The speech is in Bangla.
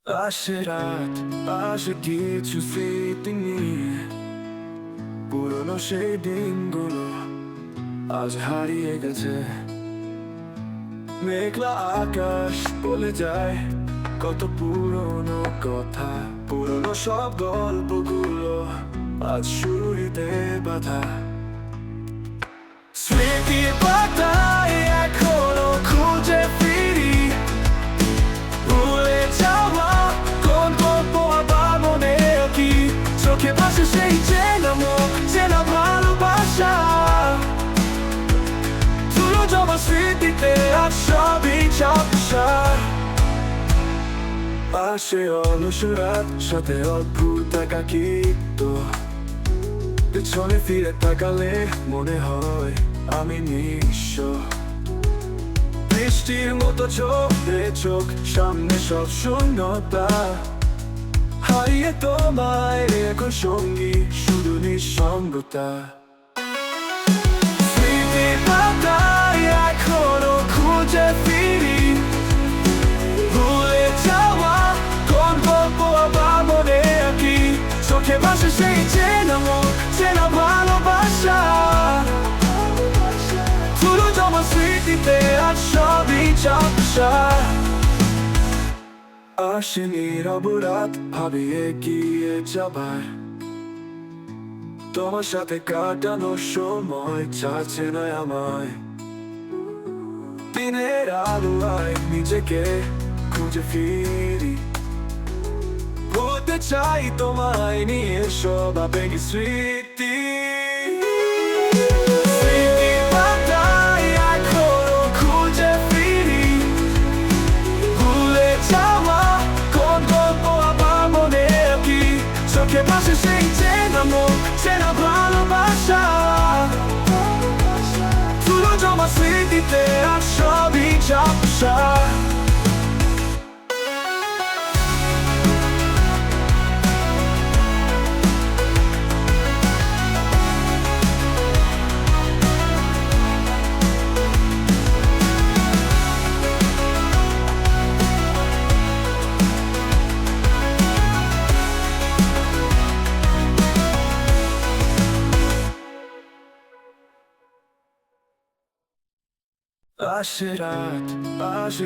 আসে রাত, আসে কিছু স্মৃতি নিয়ে, পুরনো সেই দিনগুলো আজ হারিয়ে গেছে। মেঘলা আকাশ বলে যায় কত পুরনো কথা, পুরনো সব গল্পগুলো আজ শুরুতে বাধা। স্মৃতির পাতায় এখনো খুঁজে ফিরি, ভুলে যাওয়া কোন গল্প আবার মনে কি, চোখে ভাসে সেই চেনা মুখ, চেনা ভালোবাসা। তুলো জমা স্মৃতিতে আজ সবই ঝাপসা। আসে অলস রাত, সাথে অদ্ভুত একাকিত্ব। পেছনে ফিরে তাকালে মনে হয় আমি নিঃস্ব। বৃষ্টির মতো চোখে চোখ, সামনে সব শূন্যতা। হারিয়ে তোমায় এখন সঙ্গী, শুধু নিঃসঙ্গতা। স্মৃতির পাতায় এখনো খুঁজে ফিরি, ভুলে যাওয়া কোন গল্প আবার মনে কি, চোখে ভাসে সেই চেনা মুখ, চেনা ভালোবাসা। তুলো জমা স্মৃতিতে আজ সবই ঝাপসা। আসে নীরব রাত, ভাবি এগিয়ে যাবার, তোমার সাথে কাটানো সময় চাচ্ছে না আমায়। দিনের আলোয় নিজেকে খুঁজে ফিরি, বলতে চাই তোমায় নিয়ে সব আবেগী স্মৃতি। স্মৃতির পাতায় এখনো খুঁজে ফিরি, ভুলে যাওয়া কোন গল্প আবার মনে কি, চোখে ভাসে সেই চেনা মুখ, চেনা ভালোবাসা। তুলো জমা স্মৃতিতে আজ সবই ঝাপসা। আসে রাত, আসে